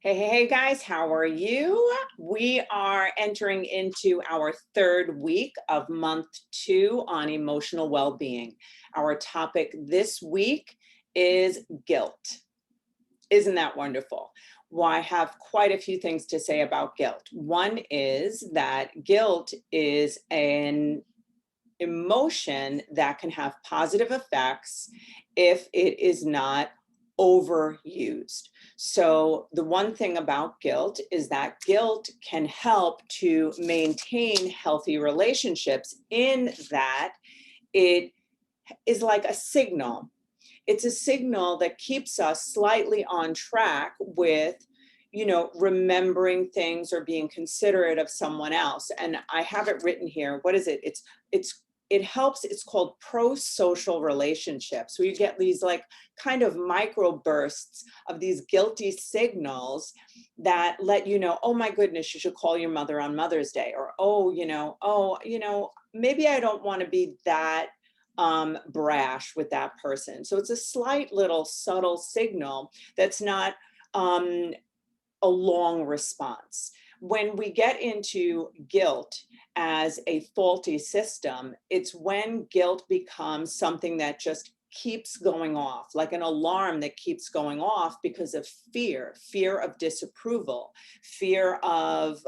Hey guys, how are you? We are entering into our third week of month 2 on emotional well-being. Our topic this week is guilt. Isn't that wonderful? Well, I have quite a few things to say about guilt. One is that guilt is an emotion that can have positive effects if it is not overused. So, the one thing about guilt is that guilt can help to maintain healthy relationships, in that it is like a signal. It's a signal that keeps us slightly on track with remembering things or being considerate of someone else. And I have it written here. What is it? It helps. It's called pro-social relationships. So you get these like kind of micro bursts of these guilty signals that let you know, oh my goodness, you should call your mother on Mother's Day. Or maybe I don't want to be that brash with that person. So it's a slight little subtle signal that's not a long response. When we get into guilt as a faulty system, it's when guilt becomes something that just keeps going off, like an alarm that keeps going off because of fear of disapproval, fear of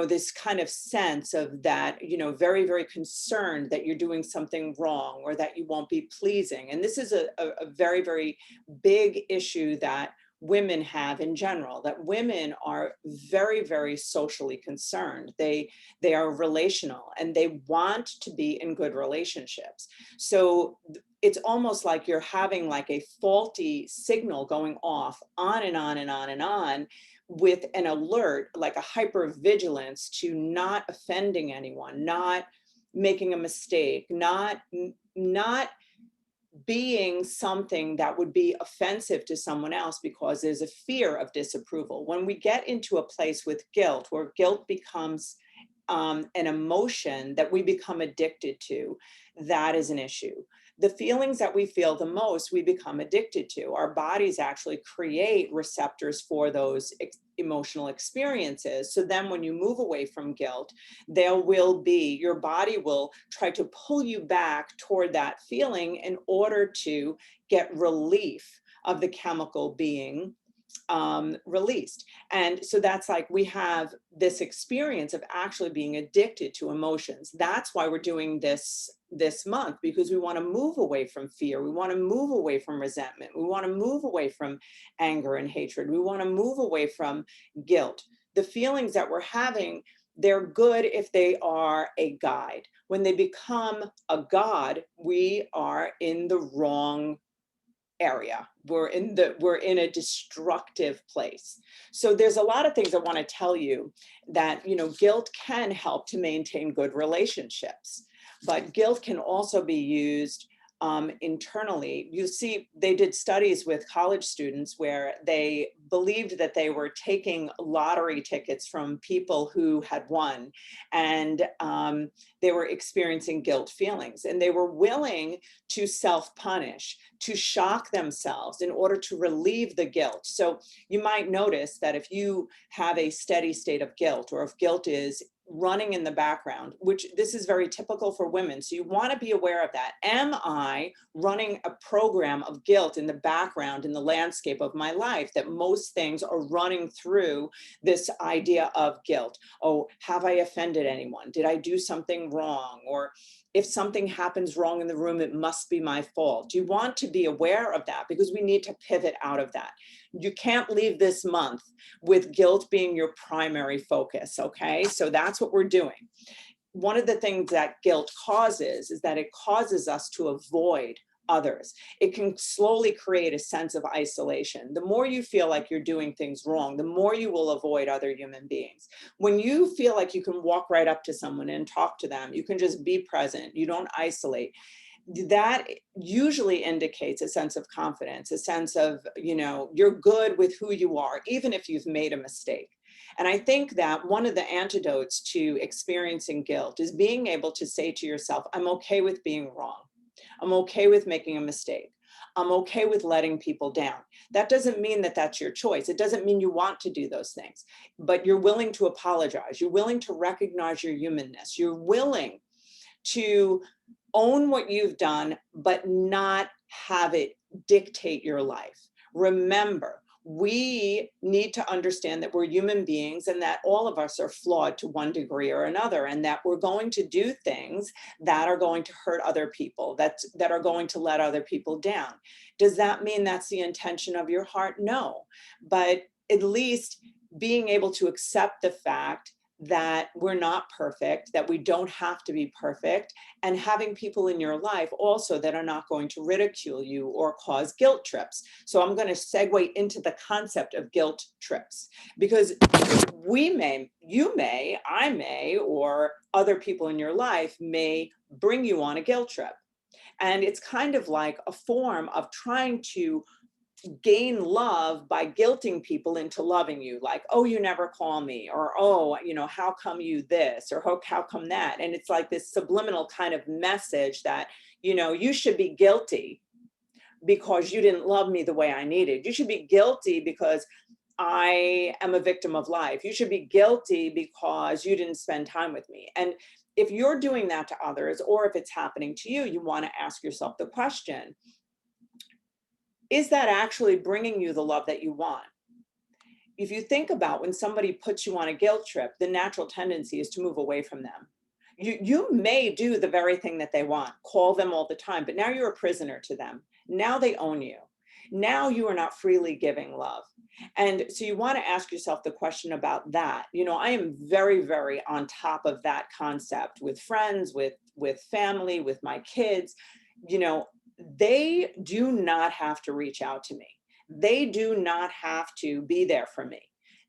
this kind of sense of that, very, very concerned that you're doing something wrong or that you won't be pleasing. And this is a very, very big issue that women have in general, that women are very, very socially concerned. They are relational and they want to be in good relationships. So it's almost like you're having like a faulty signal going off on and on and on and on, with an alert, like a hyper vigilance to not offending anyone, not making a mistake, not being something that would be offensive to someone else because there's a fear of disapproval. When we get into a place with guilt, where guilt becomes an emotion that we become addicted to, that is an issue. The feelings that we feel the most, we become addicted to. Our bodies actually create receptors for those emotional experiences. So then when you move away from guilt, your body will try to pull you back toward that feeling in order to get relief of the chemical being released. And so that's like we have this experience of actually being addicted to emotions. That's why we're doing this month, because we want to move away from fear. We want to move away from resentment. We want to move away from anger and hatred. We want to move away from guilt. The feelings that we're having, they're good if they are a guide. When they become a god, we are in the wrong area. We're in a destructive place. So there's a lot of things I want to tell you that, guilt can help to maintain good relationships, but guilt can also be used internally. You see, they did studies with college students where they believed that they were taking lottery tickets from people who had won, and they were experiencing guilt feelings, and they were willing to self-punish, to shock themselves in order to relieve the guilt. So you might notice that if you have a steady state of guilt, or if guilt is running in the background, which this is very typical for women. So you want to be aware of that. Am I running a program of guilt in the background in the landscape of my life, that most things are running through this idea of guilt? Oh, have I offended anyone? Did I do something wrong? Or if something happens wrong in the room, it must be my fault. You want to be aware of that, because we need to pivot out of that. You can't leave this month with guilt being your primary focus, okay? So that's what we're doing. One of the things that guilt causes is that it causes us to avoid others. It can slowly create a sense of isolation. The more you feel like you're doing things wrong, the more you will avoid other human beings. When you feel like you can walk right up to someone and talk to them, you can just be present, you don't isolate, that usually indicates a sense of confidence, a sense of, you're good with who you are, even if you've made a mistake. And I think that one of the antidotes to experiencing guilt is being able to say to yourself, I'm okay with being wrong. I'm okay with making a mistake. I'm okay with letting people down. That doesn't mean that that's your choice. It doesn't mean you want to do those things, but you're willing to apologize. You're willing to recognize your humanness. You're willing to own what you've done, but not have it dictate your life. Remember, we need to understand that we're human beings and that all of us are flawed to one degree or another, and that we're going to do things that are going to hurt other people, that are going to let other people down. Does that mean that's the intention of your heart? No, but at least being able to accept the fact that we're not perfect, that we don't have to be perfect, and having people in your life also that are not going to ridicule you or cause guilt trips. So I'm going to segue into the concept of guilt trips, because you may, I may, or other people in your life may bring you on a guilt trip. And it's kind of like a form of trying to gain love by guilting people into loving you, like, oh, you never call me, or oh, how come you this, or how come that. And it's like this subliminal kind of message that you should be guilty because you didn't love me the way I needed. You should be guilty because I am a victim of life. You should be guilty because you didn't spend time with me. And if you're doing that to others, or if it's happening to you, you want to ask yourself the question, is that actually bringing you the love that you want? If you think about when somebody puts you on a guilt trip, the natural tendency is to move away from them. You may do the very thing that they want, call them all the time, but now you're a prisoner to them. Now they own you. Now you are not freely giving love. And so you want to ask yourself the question about that. I am very, very on top of that concept with friends, with family, with my kids. They do not have to reach out to me. They do not have to be there for me.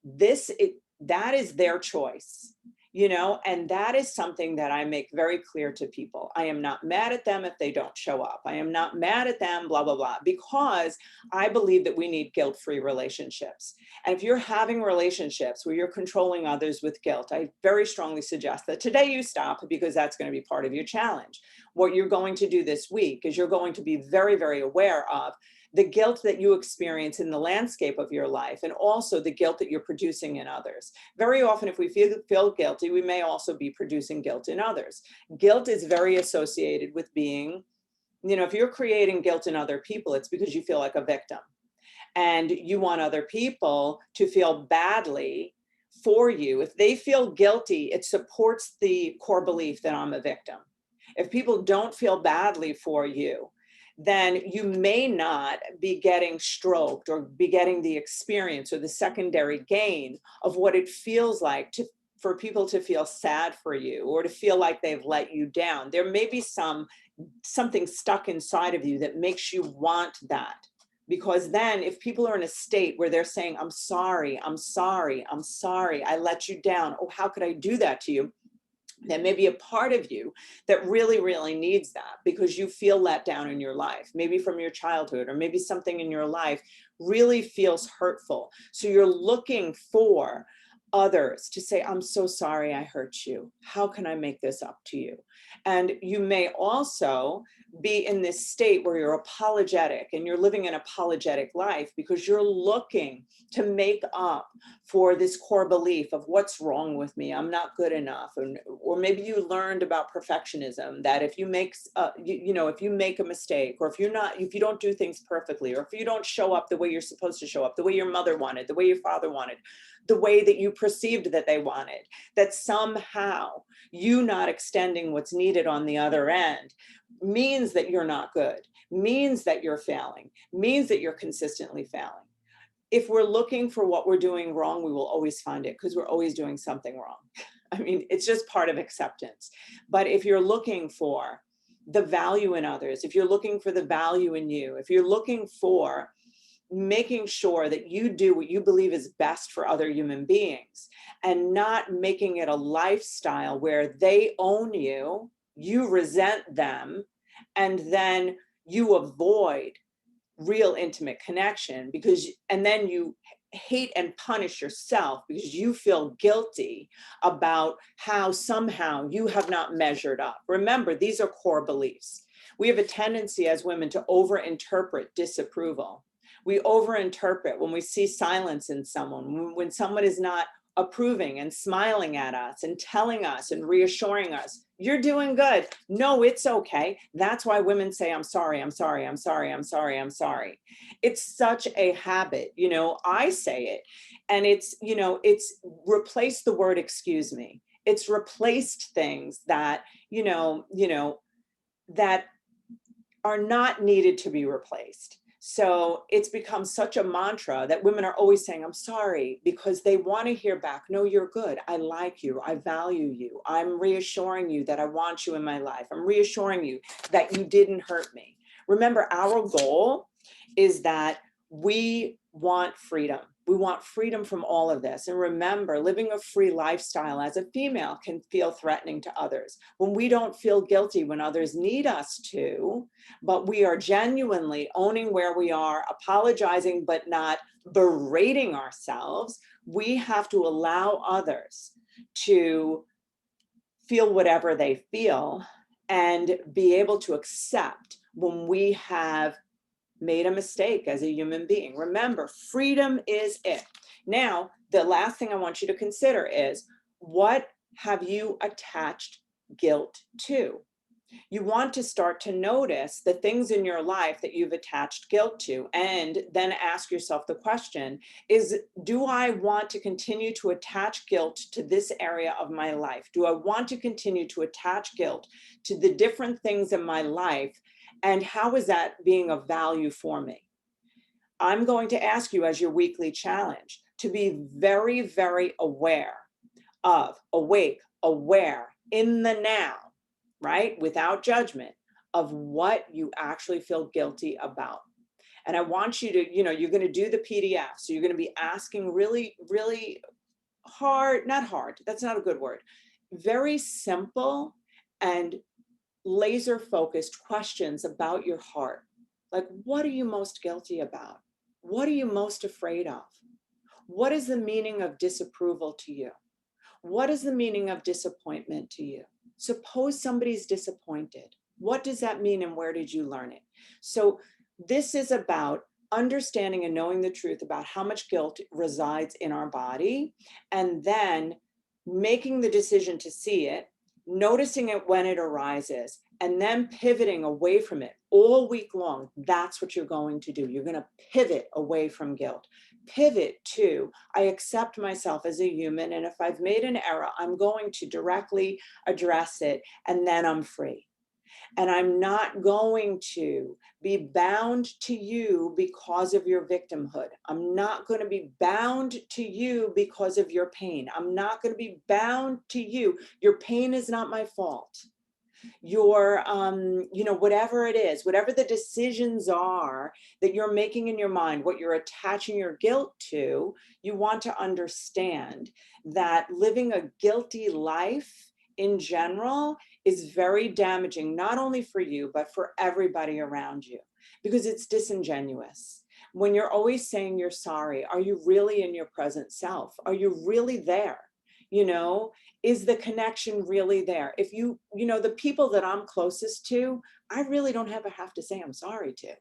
That is their choice, and that is something that I make very clear to people. I am not mad at them if they don't show up. I am not mad at them, blah, blah, blah, because I believe that we need guilt-free relationships. And if you're having relationships where you're controlling others with guilt, I very strongly suggest that today you stop, because that's going to be part of your challenge. What you're going to do this week is you're going to be very, very aware of the guilt that you experience in the landscape of your life, and also the guilt that you're producing in others. Very often, if we feel guilty, we may also be producing guilt in others. Guilt is very associated with being, if you're creating guilt in other people, it's because you feel like a victim. And you want other people to feel badly for you. If they feel guilty, it supports the core belief that I'm a victim. If people don't feel badly for you, then you may not be getting stroked or be getting the experience or the secondary gain of what it feels like for people to feel sad for you or to feel like they've let you down. There may be something stuck inside of you that makes you want that. Because then if people are in a state where they're saying, I'm sorry, I'm sorry, I'm sorry, I let you down. Oh, how could I do that to you? There may be a part of you that really, really needs that because you feel let down in your life, maybe from your childhood, or maybe something in your life really feels hurtful. So you're looking for others to say, I'm so sorry I hurt you. How can I make this up to you? And you may also be in this state where you're apologetic and you're living an apologetic life because you're looking to make up for this core belief of what's wrong with me, I'm not good enough. Or maybe you learned about perfectionism, that if you make if you make a mistake, or if you don't do things perfectly, or if you don't show up the way you're supposed to show up, the way your mother wanted, the way your father wanted, the way that you perceived that they wanted, that somehow you not extending what's needed on the other end means that you're not good, means that you're failing, means that you're consistently failing. If we're looking for what we're doing wrong, we will always find it because we're always doing something wrong. I mean, it's just part of acceptance. But if you're looking for the value in others, if you're looking for the value in you, if you're looking for making sure that you do what you believe is best for other human beings and not making it a lifestyle where they own you, you resent them, and then you avoid real intimate connection and then you hate and punish yourself because you feel guilty about how somehow you have not measured up. Remember, these are core beliefs. We have a tendency as women to overinterpret disapproval. We overinterpret when we see silence in someone, when someone is not approving and smiling at us and telling us and reassuring us, you're doing good. No, it's okay. That's why women say, I'm sorry, I'm sorry, I'm sorry, I'm sorry, I'm sorry. It's such a habit. I say it, and it's replaced the word excuse me. It's replaced things that, that are not needed to be replaced. So it's become such a mantra that women are always saying, I'm sorry, because they want to hear back, no, you're good. I like you. I value you. I'm reassuring you that I want you in my life. I'm reassuring you that you didn't hurt me. Remember, our goal is that we want freedom. We want freedom from all of this. And remember, living a free lifestyle as a female can feel threatening to others. When we don't feel guilty when others need us to, but we are genuinely owning where we are, apologizing, but not berating ourselves, we have to allow others to feel whatever they feel and be able to accept when we have made a mistake as a human being. Remember, freedom is it. Now, the last thing I want you to consider is, what have you attached guilt to? You want to start to notice the things in your life that you've attached guilt to, and then ask yourself the question is, do I want to continue to attach guilt to this area of my life? Do I want to continue to attach guilt to the different things in my life? And how is that being of value for me? I'm going to ask you as your weekly challenge to be very, very aware of, awake, aware in the now, right? Without judgment of what you actually feel guilty about. And I want you to, you're going to do the PDF. So you're going to be asking really, really hard, not hard, that's not a good word, very simple and laser focused questions about your heart. Like, what are you most guilty about? What are you most afraid of? What is the meaning of disapproval to you? What is the meaning of disappointment to you? Suppose somebody's disappointed. What does that mean and where did you learn it? So this is about understanding and knowing the truth about how much guilt resides in our body, and then making the decision to see it, noticing it when it arises, and then pivoting away from it all week long. That's what you're going to do. You're going to pivot away from guilt. Pivot to, I accept myself as a human, and if I've made an error, I'm going to directly address it, and then I'm free. And I'm not going to be bound to you because of your victimhood. I'm not going to be bound to you because of your pain. I'm not going to be bound to you. Your pain is not my fault. Your, whatever it is, whatever the decisions are that you're making in your mind, what you're attaching your guilt to, you want to understand that living a guilty life in general is very damaging, not only for you, but for everybody around you, because it's disingenuous. When you're always saying you're sorry, are you really in your present self? Are you really there? Is the connection really there? If the people that I'm closest to, I really don't ever have to say I'm sorry to.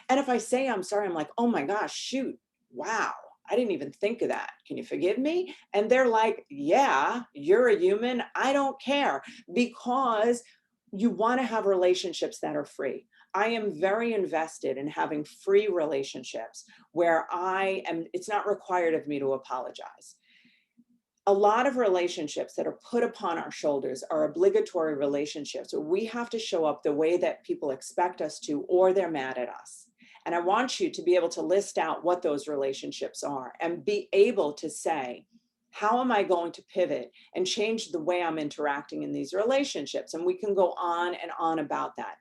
And if I say I'm sorry, I'm like, oh my gosh, shoot, wow, I didn't even think of that. Can you forgive me? And they're like, yeah, you're a human. I don't care, because you want to have relationships that are free. I am very invested in having free relationships where it's not required of me to apologize. A lot of relationships that are put upon our shoulders are obligatory relationships where we have to show up the way that people expect us to, or they're mad at us. And I want you to be able to list out what those relationships are and be able to say, how am I going to pivot and change the way I'm interacting in these relationships? And we can go on and on about that.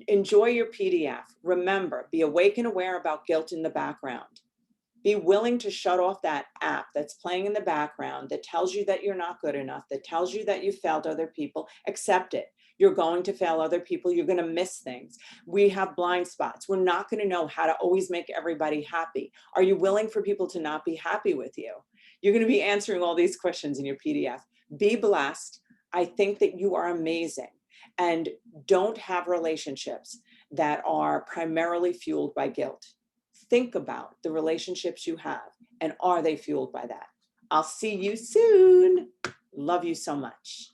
Enjoy your PDF. Remember, be awake and aware about guilt in the background. Be willing to shut off that app that's playing in the background that tells you that you're not good enough, that tells you that you failed other people. Accept it. You're going to fail other people. You're going to miss things. We have blind spots. We're not going to know how to always make everybody happy. Are you willing for people to not be happy with you? You're going to be answering all these questions in your PDF. Be blessed. I think that you are amazing. and don't have relationships that are primarily fueled by guilt. Think about the relationships you have, and are they fueled by that? I'll see you soon. Love you so much.